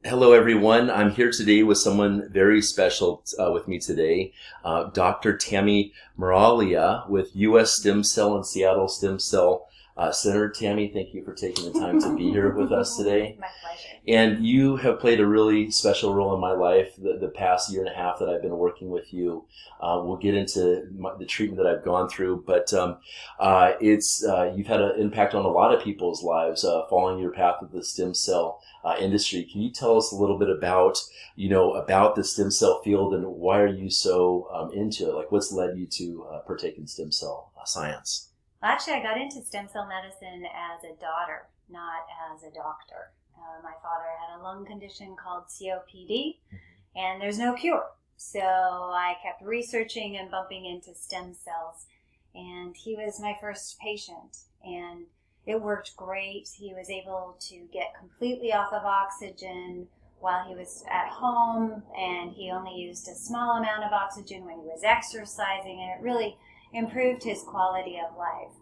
Hello, everyone. I'm here today with someone very special with me today, Dr. Tami Meralia with U.S. Stem Cell and Seattle Stem Cell Center. Tami, thank you for taking the time to be here with us today. My pleasure. And you have played a really special role in my life the past year and a half that I've been working with you. We'll get into the treatment that I've gone through, but you've had an impact on a lot of people's lives following your path with the stem cell industry. Can you tell us a little bit about the stem cell field and why are you so into it? Like, what's led you to partake in stem cell science? Well, actually, I got into stem cell medicine as a daughter, not as a doctor. My father had a lung condition called COPD, and there's no cure. So I kept researching and bumping into stem cells, and he was my first patient, and it worked great. He was able to get completely off of oxygen while he was at home, and he only used a small amount of oxygen when he was exercising, and it really improved his quality of life.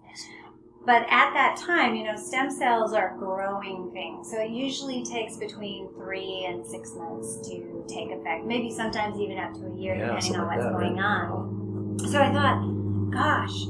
But at that time, stem cells are growing things, so it usually takes between 3 and 6 months to take effect, maybe sometimes even up to a year, depending on what's going on. So I thought, gosh,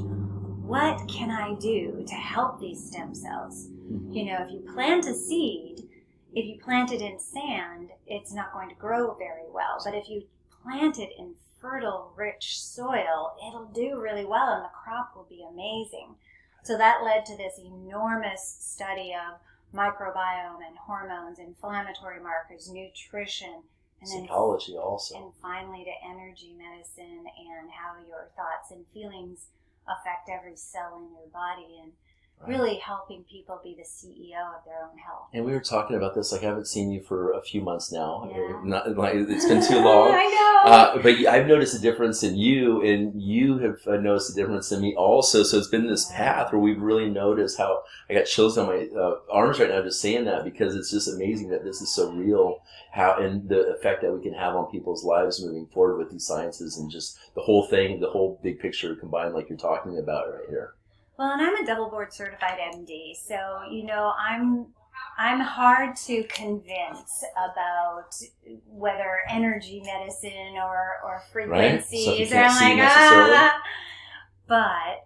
what can I do to help these stem cells? If you plant a seed, if you plant it in sand, it's not going to grow very well. But if you plant it in fertile, rich soil, it'll do really well and the crop will be amazing. So that led to this enormous study of microbiome and hormones, inflammatory markers, nutrition, and psychology also. And finally to energy medicine and how your thoughts and feelings affect every cell in your body, and really helping people be the CEO of their own health. And we were talking about this, like I haven't seen you for a few months now. Yeah. It's been too long. I know. But I've noticed a difference in you, and you have noticed a difference in me also. So it's been this path where we've really noticed how I got chills on my arms right now just saying that, because it's just amazing that this is so real, and the effect that we can have on people's lives moving forward with these sciences and just the whole thing, the whole big picture combined, like you're talking about right here. Well, and I'm a double board certified MD, so I'm hard to convince about whether energy medicine or frequencies. Right? So I'm like, but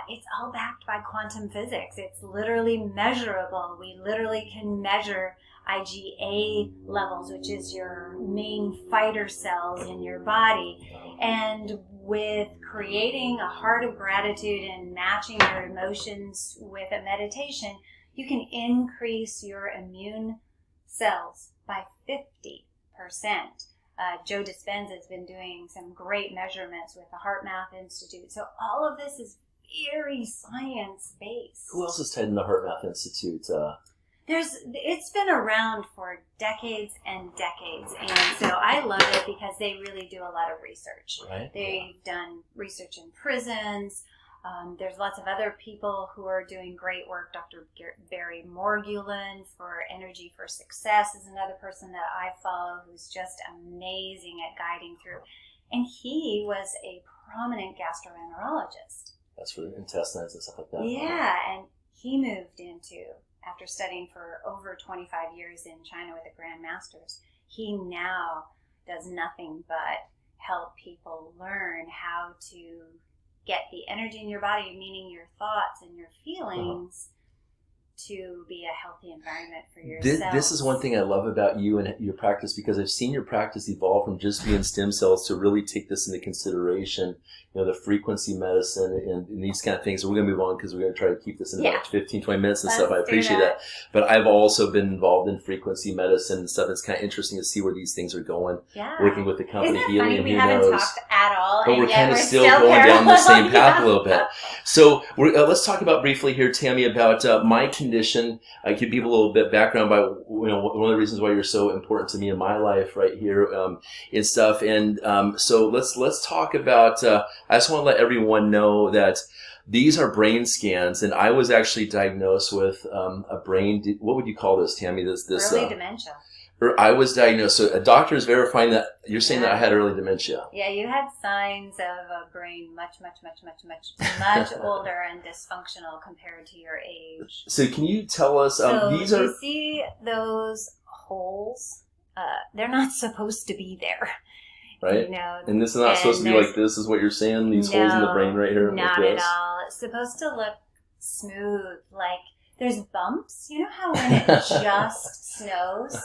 it's all backed by quantum physics. It's literally measurable. We literally can measure IgA levels, which is your main fighter cells in your body, and with creating a heart of gratitude and matching your emotions with a meditation, you can increase your immune cells by 50%. Joe Dispenza has been doing some great measurements with the HeartMath Institute. So all of this is very science-based. Who else is tied in the HeartMath Institute? It's been around for decades and decades, and so I love it because they really do a lot of research. Right. They've done research in prisons. There's lots of other people who are doing great work. Dr. Barry Morgulan for Energy for Success is another person that I follow who's just amazing at guiding through. And he was a prominent gastroenterologist. That's for intestines and stuff like that. Yeah, and he moved into, after studying for over 25 years in China with the Grand Masters, he now does nothing but help people learn how to get the energy in your body, meaning your thoughts and your feelings, to be a healthy environment for yourself. This is one thing I love about you and your practice, because I've seen your practice evolve from just being stem cells to really take this into consideration, the frequency medicine and these kind of things. So we're going to move on because we're going to try to keep this in about 15, 20 minutes and stuff. I appreciate that. But I've also been involved in frequency medicine and stuff. It's kind of interesting to see where these things are going. Yeah. Working with the company Isn't it Healy, funny? and We who haven't knows. talked at all, but and we're kind of we're still going down the same path a little bit. So let's talk about briefly here, Tami, about my condition. I give people a little bit background by one of the reasons why you're so important to me in my life right here and stuff. And so let's talk about. I just want to let everyone know that these are brain scans, and I was actually diagnosed with a brain. What would you call this, Tami? This early dementia. I was diagnosed. So a doctor is verifying that you're saying that I had early dementia. Yeah, you had signs of a brain much older and dysfunctional compared to your age. So can you tell us? So these are. you see those holes they're not supposed to be there. Right. You know, and this is not supposed to be like this is what you're saying, these holes in the brain right here. Not like at all. It's supposed to look smooth. Like there's bumps. You know how when it just snows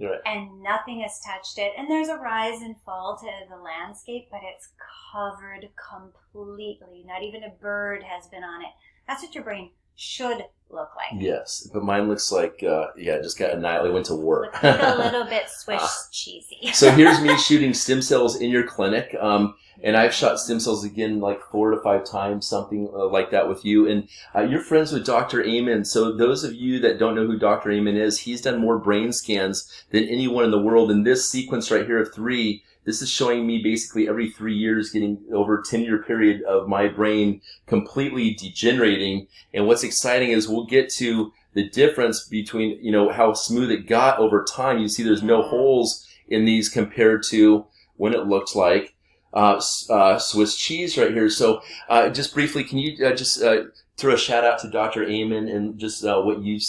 right. and nothing has touched it, and there's a rise and fall to the landscape, but it's covered completely. Not even a bird has been on it. That's what your brain should look like. Yes, but mine looks like, just got annihilated, went to work. Looks like a little bit Swiss cheesy. So here's me shooting stem cells in your clinic, and I've shot stem cells again like 4 to 5 times, something like that with you. And you're friends with Dr. Amen. So those of you that don't know who Dr. Amen is, he's done more brain scans than anyone in the world. And this sequence right here of 3, this is showing me basically every 3 years getting over a 10-year period of my brain completely degenerating. And what's exciting is we'll get to the difference between, how smooth it got over time. You see there's no holes in these compared to when it looked like Swiss cheese right here. So just briefly, can you just throw a shout out to Dr. Amen and just what you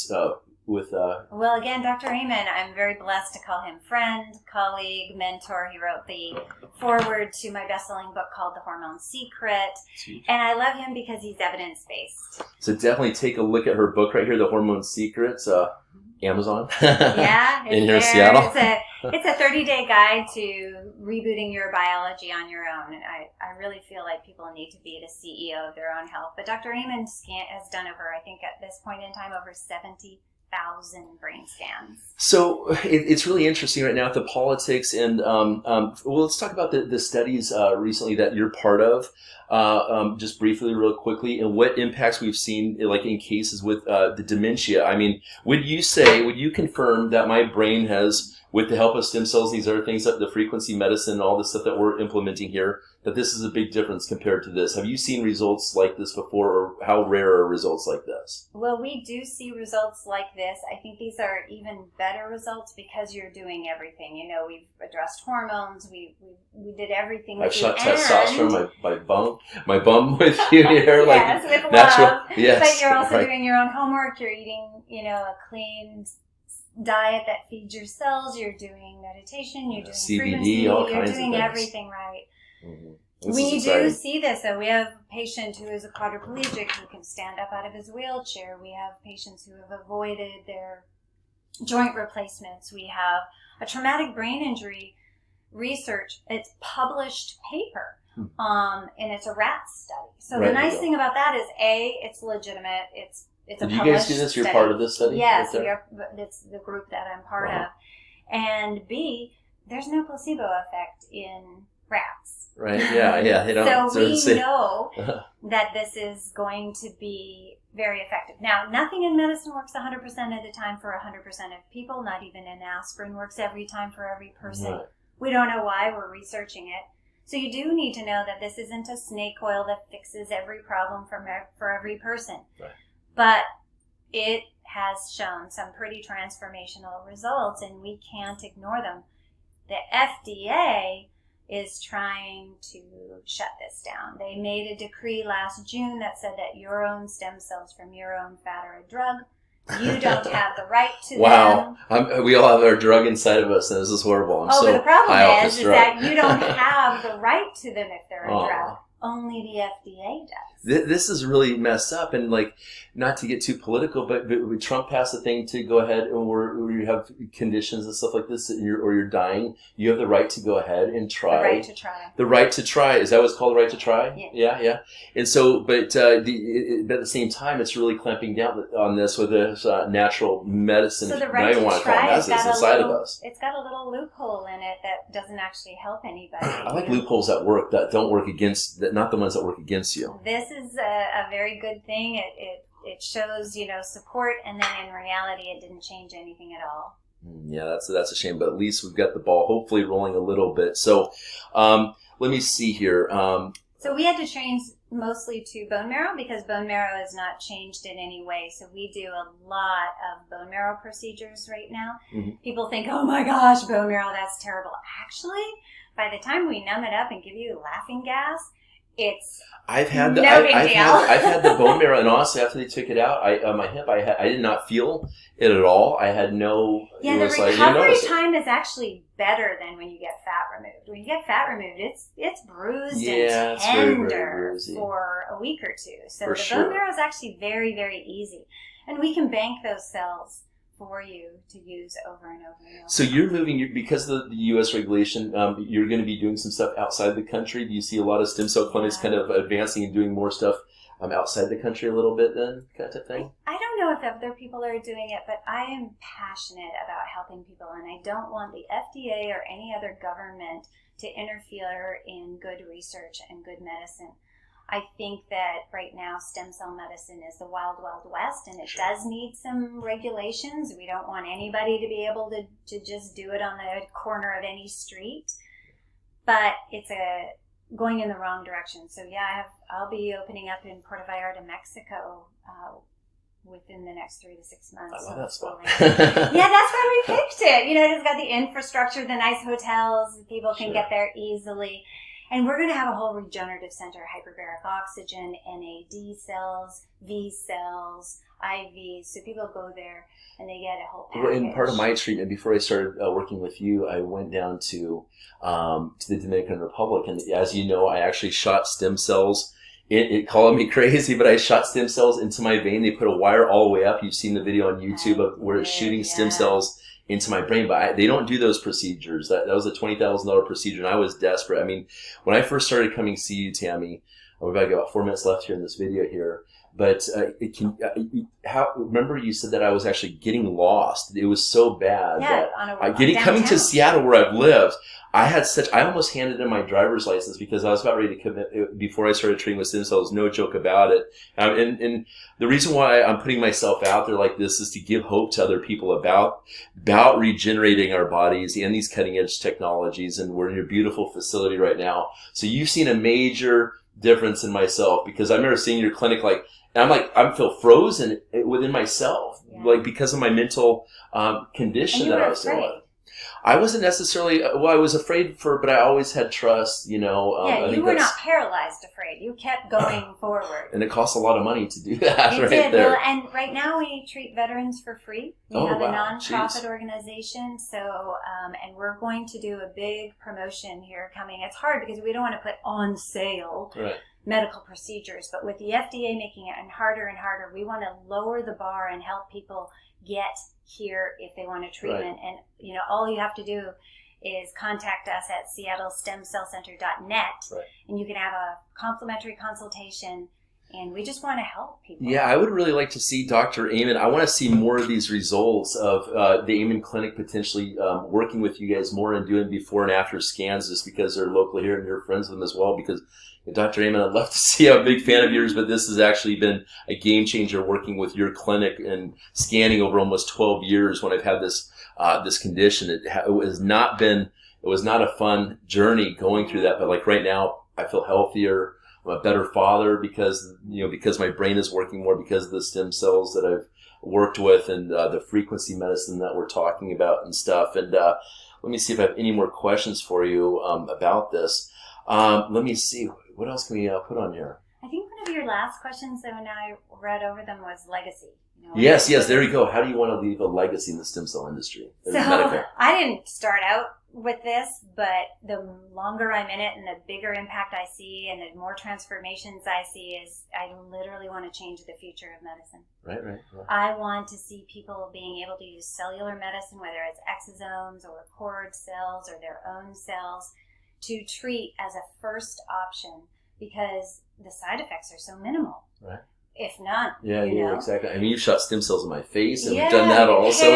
Well, again, Dr. Amen, I'm very blessed to call him friend, colleague, mentor. He wrote the foreword to my best-selling book called The Hormone Secret. And I love him because he's evidence-based. So definitely take a look at her book right here, The Hormone Secret. Amazon. Yeah. In here in Seattle. It's a 30-day guide to rebooting your biology on your own. And I really feel like people need to be the CEO of their own health. But Dr. Amen has done over, I think at this point in time, over 70,000 brain scans. So it's really interesting right now with the politics and let's talk about the studies recently that you're part of, just briefly, real quickly, and what impacts we've seen like in cases with the dementia. I mean, would you confirm that my brain has, with the help of stem cells, these other things, the frequency medicine, all the stuff that we're implementing here, that this is a big difference compared to this? Have you seen results like this before, or how rare are results like this? Well, we do see results like this. I think these are even better results because you're doing everything. We've addressed hormones. We did everything. I've shot testosterone, my bum with you here. Yes, like with natural, love. yes. But you're also doing your own homework. You're eating, a clean diet that feeds your cells. You're doing meditation. You're doing CBD, frequency. all You're kinds doing of things. everything right. Mm-hmm. We do see this. So we have a patient who is a quadriplegic who can stand up out of his wheelchair. We have patients who have avoided their joint replacements. We have a traumatic brain injury research. It's published paper, and it's a rat study. So the nice thing about that is, A, it's legitimate. It's a Did published you guys do this? You're part of this study? Yes, right it's the group that I'm part of. And B, there's no placebo effect in rats. Right, yeah. So we know that this is going to be very effective. Now, nothing in medicine works 100% of the time for 100% of people. Not even an aspirin works every time for every person. Right. We don't know why. We're researching it. So you do need to know that this isn't a snake oil that fixes every problem for every person. Right. But it has shown some pretty transformational results, and we can't ignore them. The FDA is trying to shut this down. They made a decree last June that said that your own stem cells from your own fat are a drug. You don't have the right to them. Wow. We all have our drug inside of us, and this is horrible. But the problem is that you don't have the right to them if they're a drug. Only the FDA does. This is really messed up, and not to get too political, but Trump passed a thing to go ahead and where you have conditions and stuff like this, or you're dying, you have the right to go ahead and try. The right to try. The right to try. Is that what it's called, the right to try? Yeah. And so, but at the same time, it's really clamping down on this with this natural medicine. So the right to try has got inside of us. It's got a little loophole in it that doesn't actually help anybody. I like loopholes that work, that don't work against, not the ones that work against you. This is a very good thing. It shows, support, and then in reality, it didn't change anything at all. Yeah, that's a shame, but at least we've got the ball hopefully rolling a little bit. So let me see here. So we had to change mostly to bone marrow because bone marrow is not changed in any way. So we do a lot of bone marrow procedures right now. Mm-hmm. People think, oh my gosh, bone marrow, that's terrible. Actually, by the time we numb it up and give you laughing gas, it's I've had I've had the bone marrow, and honestly, after they took it out, my hip, I did not feel it at all. I had no. Yeah, the recovery time is actually better than when you get fat removed. When you get fat removed, it's bruised and tender very for a week or two. So the bone marrow is actually very, very easy, and we can bank those cells for you to use over and over and over. So you're moving, because of the U.S. regulation, you're going to be doing some stuff outside the country. Do you see a lot of stem cell clinics kind of advancing and doing more stuff outside the country a little bit then, kind of thing? I don't know if other people are doing it, but I am passionate about helping people, and I don't want the FDA or any other government to interfere in good research and good medicine. I think that right now stem cell medicine is the wild, wild west, and it does need some regulations. We don't want anybody to be able to just do it on the corner of any street, but it's going in the wrong direction. So yeah, I'll be opening up in Puerto Vallarta, Mexico, within the next 3 to 6 months. I love that spot. Yeah, that's why we picked it. It's got the infrastructure, the nice hotels, people can get there easily. And we're going to have a whole regenerative center, hyperbaric oxygen, NAD cells, V cells, IVs. So people go there and they get a whole package. In part of my treatment, before I started working with you, I went down to the Dominican Republic. And as you know, I actually shot stem cells. It called me crazy, but I shot stem cells into my vein. They put a wire all the way up. You've seen the video on YouTube of where it's shooting stem cells into my brain, but they don't do those procedures. That was a $20,000 procedure, and I was desperate. I mean, when I first started coming to see you, Tami, we've got about 4 minutes left here in this video here, but remember you said that I was actually getting lost. It was so bad that coming to Seattle where I've lived, I almost handed in my driver's license because I was about ready to commit before I started treating with stem cells. No joke about it. And the reason why I'm putting myself out there like this is to give hope to other people about regenerating our bodies and these cutting edge technologies. And we're in your beautiful facility right now. So you've seen a major difference in myself, because I remember seeing your clinic I feel frozen within myself, because of my mental condition that I was in. I wasn't necessarily, I was afraid but I always had trust, you were not paralyzed afraid. You kept going forward. And it costs a lot of money to do that. It did. There. Well, and right now we treat veterans for free. We have a nonprofit organization. So, and we're going to do a big promotion here coming. It's hard because we don't want to put on sale medical procedures. But with the FDA making it harder and harder, we want to lower the bar and help people get here if they want a treatment. And all you have to do is contact us at seattlestemcellcenter.net, and you can have a complimentary consultation, and we just want to help people. Yeah, I would really like to see Dr. Amen. I want to see more of these results of the Amen Clinic potentially working with you guys more and doing before and after scans, just because they're local here and you're friends with them as well. Because Dr. Amen, I'd love to see. I'm a big fan of yours, but this has actually been a game changer working with your clinic and scanning over almost 12 years when I've had this condition. It was not a fun journey going through that, but right now I feel healthier. I'm a better father because my brain is working more because of the stem cells that I've worked with and the frequency medicine that we're talking about and stuff. And let me see if I have any more questions for you about this. Let me see. What else can we put on here? I think one of your last questions that when I read over them was legacy. Yes, there you go. How do you want to leave a legacy in the stem cell industry? I didn't start out with this, but the longer I'm in it and the bigger impact I see and the more transformations I see is I literally want to change the future of medicine. Right. I want to see people being able to use cellular medicine, whether it's exosomes or cord cells or their own cells, to treat as a first option because the side effects are so minimal. Right. If none. Yeah, exactly. I mean, you've shot stem cells in my face, and we've done that also.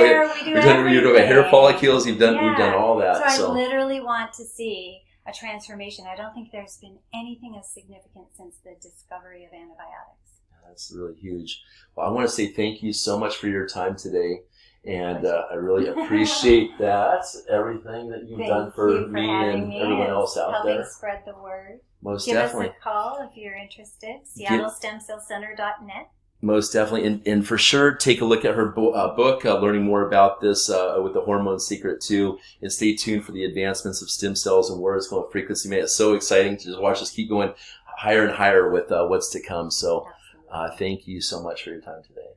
We've done hair follicles. We've done all that. So I literally want to see a transformation. I don't think there's been anything as significant since the discovery of antibiotics. That's really huge. Well, I want to say thank you so much for your time today. And I really appreciate that, everything that you've done for me and everyone else out there. Helping spread the word. Most definitely. Give us a call if you're interested. SeattleStemCellCenter.net. Most definitely. And for sure, take a look at her book, learning more about this with the hormone secret too. And stay tuned for the advancements of stem cells and where it's going with frequency. Man, it's so exciting to just watch us keep going higher and higher with what's to come. So Absolutely. thank you so much for your time today.